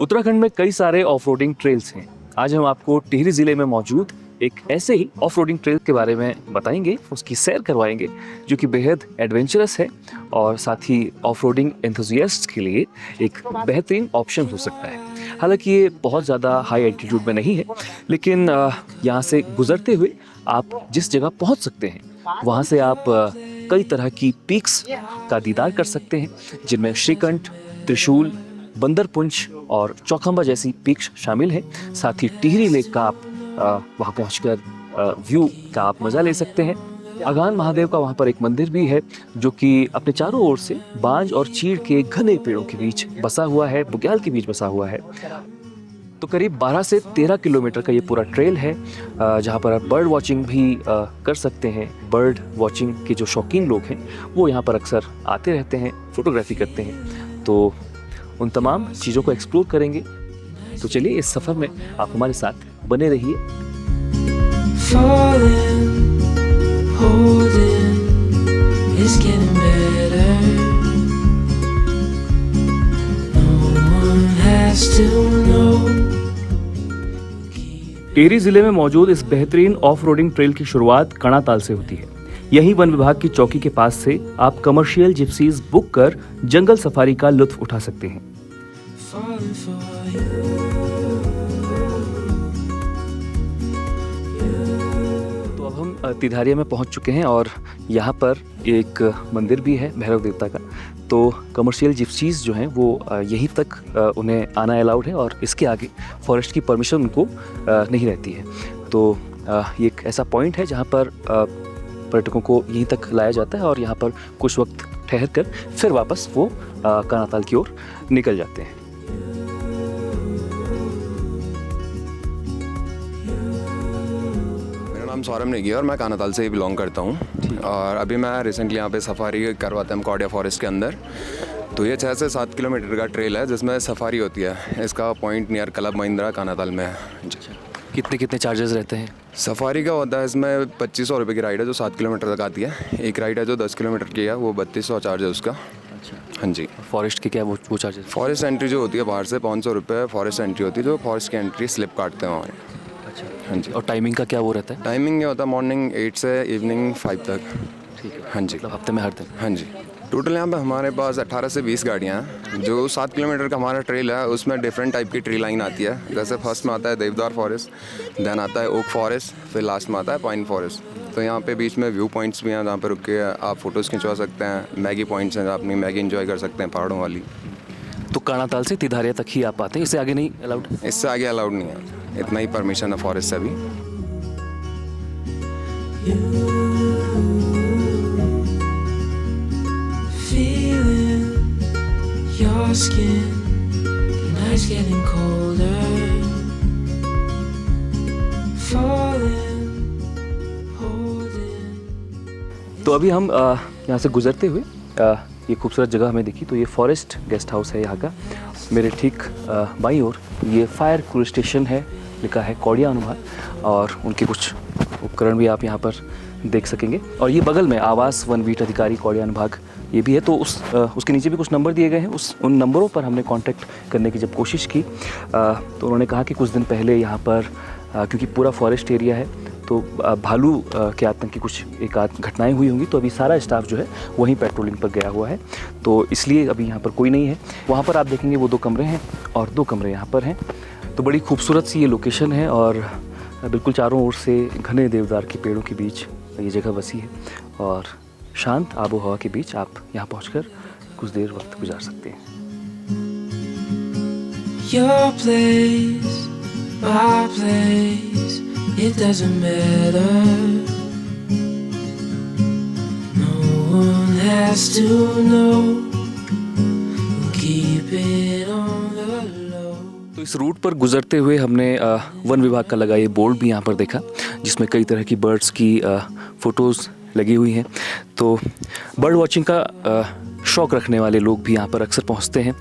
उत्तराखंड में कई सारे ऑफ-रोडिंग ट्रेल्स हैं। आज हम आपको टिहरी ज़िले में मौजूद एक ऐसे ही ऑफ-रोडिंग ट्रेल के बारे में बताएंगे, उसकी सैर करवाएंगे, जो कि बेहद एडवेंचरस है और साथ ही ऑफ-रोडिंग एंथुसियास्ट्स के लिए एक बेहतरीन ऑप्शन हो सकता है। हालांकि ये बहुत ज़्यादा हाई एल्टीट्यूड में नहीं है, लेकिन यहाँ से गुजरते हुए आप जिस जगह पहुँच सकते हैं, वहाँ से आप कई तरह की पीक्स का दीदार कर सकते हैं, जिनमें श्रीकंठ, त्रिशूल, बंदरपुंज और चौखंबा जैसी पीक्स शामिल हैं। साथ ही टिहरी लेक का आप वहाँ पहुँचकर व्यू का आप मज़ा ले सकते हैं। अगान महादेव का वहाँ पर एक मंदिर भी है, जो कि अपने चारों ओर से बांज और चीड़ के घने पेड़ों के बीच बसा हुआ है, बुग्याल के बीच बसा हुआ है। तो करीब 12 से 13 किलोमीटर का ये पूरा ट्रेल है, जहाँ पर आप बर्ड वॉचिंग भी कर सकते हैं। बर्ड वॉचिंग के जो शौकीन लोग हैं वो यहाँ पर अक्सर आते रहते हैं, फोटोग्राफी करते हैं, तो उन तमाम चीज़ों को एक्सप्लोर करेंगे। तो चलिए इस सफ़र में आप हमारे साथ बने रहिए। टिहरी जिले में मौजूद इस बेहतरीन ऑफ रोडिंग ट्रेल की शुरुआत कणाताल से होती है। यहीं वन विभाग की चौकी के पास से आप कमर्शियल जिप्सीज बुक कर जंगल सफारी का लुत्फ उठा सकते हैं। तो अब हम तिधारिया में पहुंच चुके हैं और यहाँ पर एक मंदिर भी है भैरव देवता का। तो कमर्शियल जिप्सीज जो हैं वो यहीं तक उन्हें आना अलाउड है और इसके आगे फॉरेस्ट की परमिशन उनको नहीं रहती है। तो ये एक ऐसा पॉइंट है जहाँ पर पर्यटकों को यहीं तक लाया जाता है और यहाँ पर कुछ वक्त ठहर कर फिर वापस वो कणाताल की ओर निकल जाते हैं। मेरा नाम सौरभ नेगी है और मैं कणाताल से ही बिलोंग करता हूँ। और अभी मैं रिसेंटली यहाँ पे सफारी करवाते हैं कौडिया फॉरेस्ट के अंदर। तो ये 6 से 7 किलोमीटर का ट्रेल है जिसमें सफारी होती है। इसका पॉइंट नियर क्लब महिंद्रा कणाताल में है। कितने चार्जेस रहते हैं? सफारी का होता है इसमें 2500 रुपये की राइड है जो 7 किलोमीटर तक आती है। एक राइड है जो 10 किलोमीटर की है, वो 3200 चार्ज है उसका। अच्छा, हाँ जी। फॉरेस्ट के क्या वो चार्जेस? फॉरेस्ट एंट्री जो होती है बाहर से 500 रुपये फॉरेस्ट एंट्री होती है, जो फॉरेस्ट की एंट्री स्लिप काटते हैं हमारे। अच्छा, हाँ जी। और टाइमिंग का क्या वो रहता है? टाइमिंग ये होता है मॉर्निंग 8 से इवनिंग 5 तक। ठीक है, हाँ जी। मतलब हफ्ते में हर दिन? हाँ जी। टोटल यहाँ पे हमारे पास 18 से 20 गाड़ियाँ हैं। जो 7 किलोमीटर का हमारा ट्रेल है उसमें डिफरेंट टाइप की ट्री लाइन आती है। जैसे फर्स्ट में आता है देवदार फॉरेस्ट, देन आता है ओक फॉरेस्ट, फिर लास्ट में आता है पाइन फॉरेस्ट। तो यहाँ पे बीच में व्यू पॉइंट्स भी हैं जहाँ पे रुक के आप फ़ोटोज़ खिंचवा सकते हैं। मैगी पॉइंट्स हैं जहाँ अपनी मैगी एंजॉय कर सकते हैं पहाड़ों वाली। तो कणाताल से तिधारिया तक ही आप आते हैं, इससे आगे नहीं अलाउड? इससे आगे अलाउड नहीं है, इतना ही परमिशन है फॉरेस्ट से अभी। Your skin, the night's getting colder, falling, holding. तो अभी हम यहाँ से गुजरते हुए ये खूबसूरत जगह हमें दिखी। तो ये फॉरेस्ट गेस्ट हाउस है यहाँ का। मेरे ठीक बाईं ओर ये फायर क्रू स्टेशन है, लिखा है कौडिया अनुभाग, और उनके कुछ उपकरण भी आप यहाँ पर देख सकेंगे। और ये बगल में आवास वन वीट अधिकारी कौडिया अनुभाग ये भी है। तो उसके नीचे भी कुछ नंबर दिए गए हैं। उन नंबरों पर हमने कांटेक्ट करने की जब कोशिश की तो उन्होंने कहा कि कुछ दिन पहले यहाँ पर क्योंकि पूरा फॉरेस्ट एरिया है तो भालू के आतंक की कुछ एक आध घटनाएं हुई होंगी, तो अभी सारा स्टाफ जो है वहीं पेट्रोलिंग पर गया हुआ है, तो इसलिए अभी यहाँ पर कोई नहीं है। वहाँ पर आप देखेंगे वो 2 कमरे हैं और 2 कमरे यहाँ पर हैं। तो बड़ी खूबसूरत सी ये लोकेशन है और बिल्कुल चारों ओर से घने देवदार के पेड़ों के बीच ये जगह बसी है और शांत आबो हवा के बीच आप यहाँ पहुँचकर कुछ देर वक्त गुजार सकते हैं। Your place, my place, it doesn't matter. No one has to know. We'll keep it on the low. तो इस रूट पर गुजरते हुए हमने वन विभाग का लगा ये बोर्ड भी यहाँ पर देखा, जिसमें कई तरह की बर्ड्स की फ़ोटोज़ लगी हुई हैं। तो बर्ड वॉचिंग का शौक़ रखने वाले लोग भी यहाँ पर अक्सर पहुँचते हैं,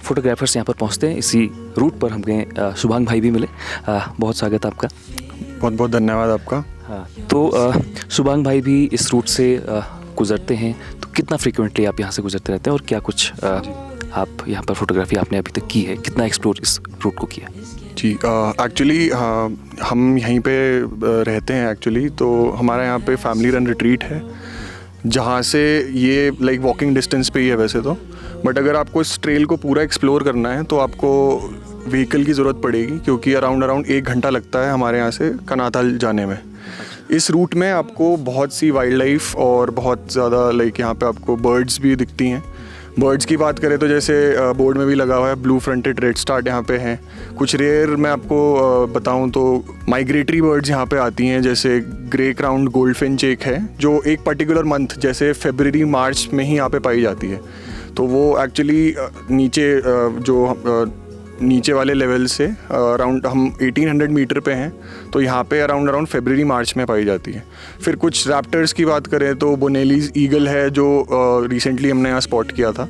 फ़ोटोग्राफर्स यहाँ पर पहुँचते हैं। इसी रूट पर हम गए, शुभांग भाई भी मिले। बहुत स्वागत आपका। बहुत बहुत धन्यवाद आपका। हाँ, तो शुभांग भाई भी इस रूट से गुज़रते हैं, तो कितना फ्रीक्वेंटली आप यहाँ से गुज़रते रहते हैं और क्या कुछ आप यहाँ पर फोटोग्राफी आपने अभी तक की है, कितना एक्सप्लोर इस रूट को किया? जी एक्चुअली हम यहीं पे रहते हैं एक्चुअली, तो हमारा यहाँ पे फैमिली रन रिट्रीट है जहाँ से ये लाइक वॉकिंग डिस्टेंस पे ही है वैसे तो, बट अगर आपको इस ट्रेल को पूरा एक्सप्लोर करना है तो आपको व्हीकल की ज़रूरत पड़ेगी, क्योंकि अराउंड 1 घंटा लगता है हमारे यहाँ से कनाथल जाने में। इस रूट में आपको बहुत सी वाइल्ड लाइफ और बहुत ज़्यादा लाइक यहाँ पे आपको बर्ड्स भी दिखती हैं। बर्ड्स की बात करें तो जैसे बोर्ड में भी लगा हुआ है ब्लू फ्रंटेड रेड स्टार्ट यहाँ पे हैं। कुछ रेयर मैं आपको बताऊँ तो माइग्रेटरी बर्ड्स यहाँ पे आती हैं, जैसे ग्रे क्राउन्ड गोल्डफिंच एक है जो एक पर्टिकुलर मंथ जैसे फरवरी मार्च में ही यहाँ पे पाई जाती है। तो वो एक्चुअली नीचे वाले लेवल से अराउंड हम 1800 मीटर पे हैं, तो यहाँ पे अराउंड फरवरी मार्च में पाई जाती है। फिर कुछ रैप्टर्स की बात करें तो बोनेलीज ईगल है जो रिसेंटली हमने यहाँ स्पॉट किया था।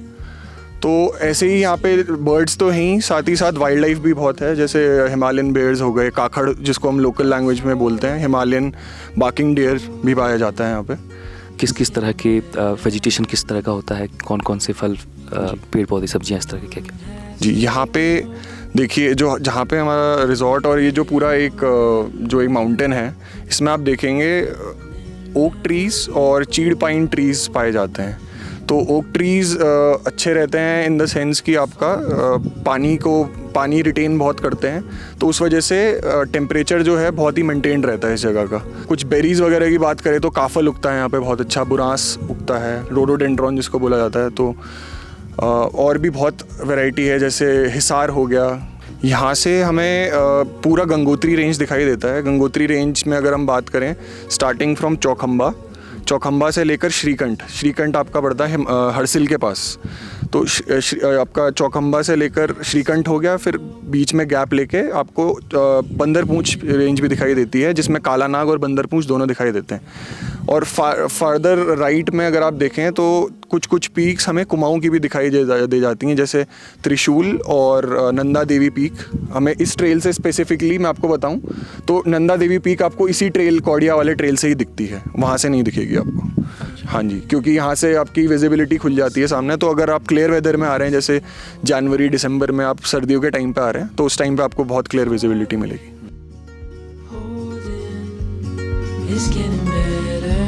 तो ऐसे ही यहाँ पे बर्ड्स तो हैं, साथ ही साथ वाइल्ड लाइफ भी बहुत है, जैसे हिमालयन बेयर्स हो गए, काखड़ जिसको हम लोकल लैंग्वेज में बोलते हैं, हिमालयन बाकिंग डियर भी पाया जाता है यहाँ पे। किस किस तरह के वेजिटेशन किस तरह का होता है, कौन कौन से फल, पेड़ पौधे, सब्जियाँ, इस तरह के क्या क्या? जी यहाँ पे देखिए जो जहाँ पे हमारा रिजॉर्ट और ये जो पूरा एक माउंटेन है, इसमें आप देखेंगे ओक ट्रीज़ और चीड़ पाइन ट्रीज़ पाए जाते हैं। तो ओक ट्रीज़ अच्छे रहते हैं इन द सेंस कि आपका पानी रिटेन बहुत करते हैं, तो उस वजह से टेम्परेचर जो है बहुत ही मेंटेन रहता है इस जगह का। कुछ बेरीज़ वगैरह की बात करें तो काफल उगता है यहाँ पे बहुत अच्छा, बुरांस उगता है, रोडोडेंड्रॉन जिसको बोला जाता है। तो और भी बहुत वैरायटी है, जैसे हिसार हो गया। यहाँ से हमें पूरा गंगोत्री रेंज दिखाई देता है। गंगोत्री रेंज में अगर हम बात करें स्टार्टिंग फ्रॉम चौखंबा से लेकर श्रीकंठ आपका पड़ता है हरसिल के पास। तो आपका चौखंबा से लेकर श्रीकंठ हो गया, फिर बीच में गैप लेके आपको बंदरपूंछ रेंज भी दिखाई देती है, जिसमें काला नाग और बंदरपूंछ दोनों दिखाई देते हैं। और फार्दर राइट में अगर आप देखें तो कुछ पीक्स हमें कुमाऊं की भी दिखाई दे जाती हैं, जैसे त्रिशूल और नंदा देवी पीक। हमें इस ट्रेल से स्पेसिफिकली मैं आपको बताऊं तो नंदा देवी पीक आपको इसी ट्रेल, कौड़िया वाले ट्रेल से ही दिखती है, वहाँ से नहीं दिखेगी आपको। हाँ जी, क्योंकि यहाँ से आपकी विजिबिलिटी खुल जाती है सामने। तो अगर आप क्लियर वेदर में आ रहे हैं, जैसे जनवरी दिसंबर में आप सर्दियों के टाइम पे आ रहे हैं, तो उस टाइम पे आपको बहुत क्लियर विजिबिलिटी मिलेगी। It's getting better.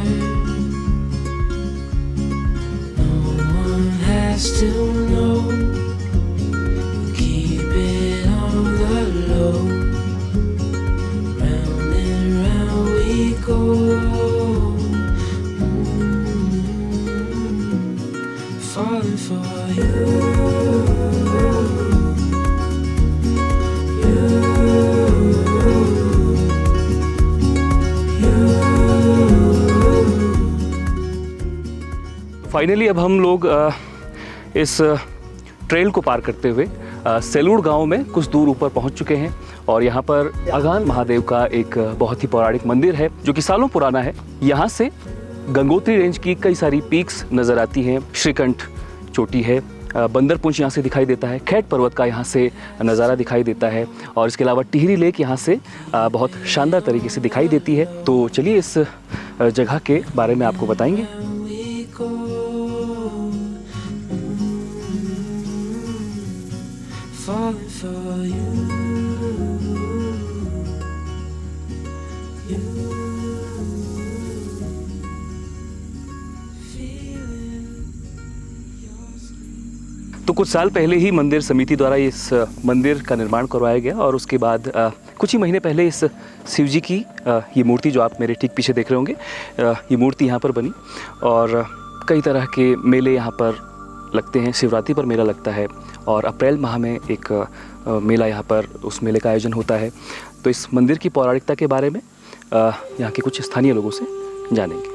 No one has to know. We'll keep it on the low. Round and round we go. Falling for you. Finally अब हम लोग इस ट्रेल को पार करते हुए सेलूड़ गांव में कुछ दूर ऊपर पहुंच चुके हैं, और यहाँ पर अगान महादेव का एक बहुत ही पौराणिक मंदिर है जो कि सालों पुराना है। यहाँ से गंगोत्री रेंज की कई सारी पीक्स नज़र आती हैं। श्रीकंठ चोटी है, बंदरपूंछ यहाँ से दिखाई देता है, खैट पर्वत का यहाँ से नज़ारा दिखाई देता है, और इसके अलावा टिहरी लेक यहाँ से बहुत शानदार तरीके से दिखाई देती है। तो चलिए इस जगह के बारे में आपको बताएंगे। Falling for you. तो कुछ साल पहले ही मंदिर समिति द्वारा इस मंदिर का निर्माण करवाया गया, और उसके बाद कुछ ही महीने पहले इस शिव जी की ये मूर्ति जो आप मेरे ठीक पीछे देख रहे होंगे, ये मूर्ति यहाँ पर बनी। और कई तरह के मेले यहाँ पर लगते हैं। शिवरात्रि पर मेला लगता है, और अप्रैल माह में एक मेला यहाँ पर, उस मेले का आयोजन होता है। तो इस मंदिर की पौराणिकता के बारे में यहाँ के कुछ स्थानीय लोगों से जानेंगे।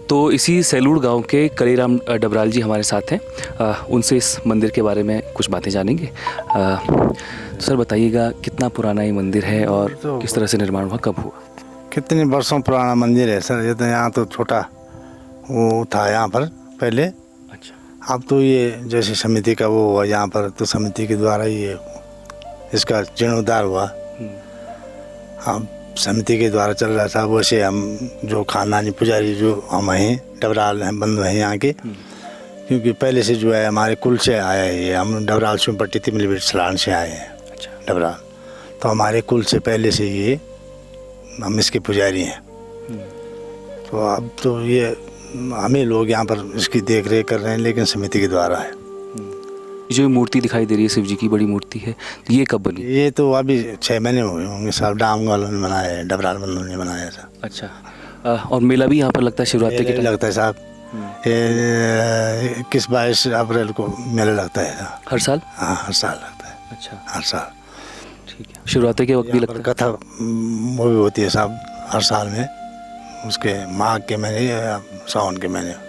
तो इसी सेलूड़ गांव के कलीराम डबराल जी हमारे साथ हैं, उनसे इस मंदिर के बारे में कुछ बातें जानेंगे। तो सर बताइएगा, कितना पुराना ये मंदिर है और किस तरह से निर्माण हुआ, कब हुआ? कितने वर्षों पुराना मंदिर है सर। ये तो यहाँ तो छोटा वो था यहाँ पर पहले। अच्छा। अब तो ये जैसे समिति का वो हुआ यहाँ पर, तो समिति के द्वारा ये इसका जीर्णोद्धार हुआ। अब समिति के द्वारा चल रहा था। वैसे हम जो खानदानी पुजारी जो हम हैं, डबराल हैं, बंधु हैं यहाँ के, क्योंकि पहले से जो है हमारे कुल से आया है ये। हम डबराल सोमपट्टी तिमली सलान से आए हैं। अच्छा। डबराल तो हमारे कुल से पहले से ये हम इसके पुजारी हैं। तो अब तो ये हमें लोग यहाँ पर इसकी देख रेख कर रहे हैं, लेकिन समिति के द्वारा है। जो मूर्ति दिखाई दे रही है शिव जी की, बड़ी मूर्ति है, ये कब बनी? ये तो अभी 6 महीने हुए होंगे साहब। डाम वालों ने बनाया है, डबराल बंधु ने बनाया था। अच्छा। और मेला भी यहाँ पर लगता है शिवरात्रि के मेला टाइम? लगता है साहब। ये 21-22 अप्रैल को मेला लगता है। हर साल? हाँ, हर साल लगता है। अच्छा, हर साल ठीक है। शिवरात्रि के वक्त भी यहाँ पर लगता है? कथा वो भी होती है साहब हर साल में, उसके माघ के महीने या सावन के महीने।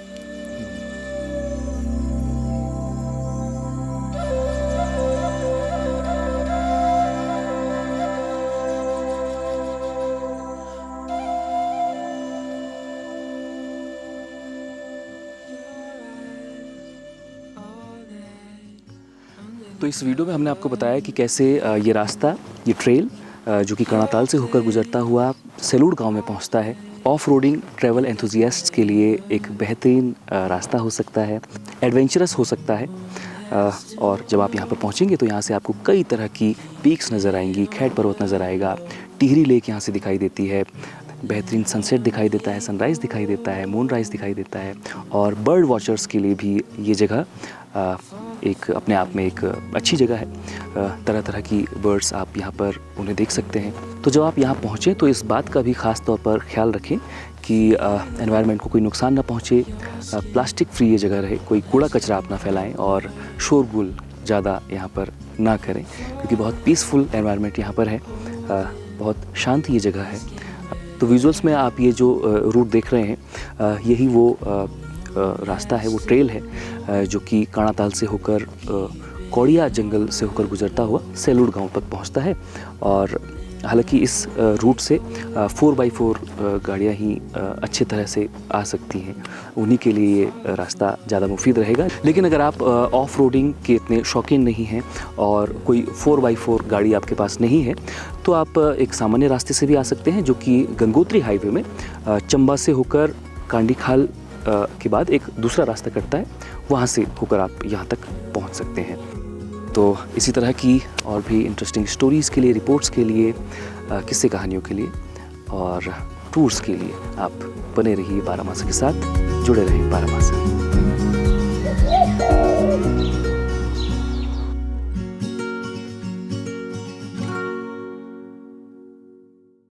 तो इस वीडियो में हमने आपको बताया कि कैसे ये रास्ता, ये ट्रेल जो कि कर्णाताल से होकर गुजरता हुआ सेलूड़ गांव में पहुंचता है, ऑफ रोडिंग ट्रैवल एंथुजियास्ट्स के लिए एक बेहतरीन रास्ता हो सकता है, एडवेंचरस हो सकता है। और जब आप यहाँ पर पहुँचेंगे तो यहाँ से आपको कई तरह की पीक्स नज़र आएंगी, खैट पर्वत नज़र आएगा, टिहरी लेक यहाँ से दिखाई देती है, बेहतरीन सनसेट दिखाई देता है, सनराइज़ दिखाई देता है, मून राइज़ दिखाई देता है। और बर्ड वॉचर्स के लिए भी ये जगह एक अपने आप में एक अच्छी जगह है। तरह तरह की बर्ड्स आप यहाँ पर उन्हें देख सकते हैं। तो जब आप यहाँ पहुँचें तो इस बात का भी ख़ास तौर पर ख्याल रखें कि एनवायरनमेंट को कोई नुकसान ना पहुँचे, प्लास्टिक फ्री ये जगह रहे, कोई कूड़ा कचरा आप ना फैलाएं और शोरगुल ज़्यादा यहाँ पर ना करें, क्योंकि बहुत पीसफुल एनवायरनमेंट यहाँ पर है, बहुत शांत ये जगह है। तो विजुअल्स में आप ये जो रूट देख रहे हैं, यही वो रास्ता है, वो ट्रेल है जो कि कर्णाताल से होकर कौड़िया जंगल से होकर गुजरता हुआ सेलूड़ गांव तक पहुंचता है। और हालांकि इस रूट से 4x4 गाड़ियां ही अच्छे तरह से आ सकती हैं, उन्हीं के लिए ये रास्ता ज़्यादा मुफीद रहेगा। लेकिन अगर आप ऑफ रोडिंग के इतने शौकीन नहीं हैं और कोई 4x4 गाड़ी आपके पास नहीं है, तो आप एक सामान्य रास्ते से भी आ सकते हैं, जो कि गंगोत्री हाईवे में चंबा से होकर कांडीखाल के बाद एक दूसरा रास्ता कटता है, वहाँ से होकर आप यहाँ तक पहुँच सकते हैं। तो इसी तरह की और भी इंटरेस्टिंग स्टोरीज़ के लिए, रिपोर्ट्स के लिए, किस्से कहानियों के लिए और टूर्स के लिए आप बने रहिए बारामासा के साथ, जुड़े रहिए बारामासा।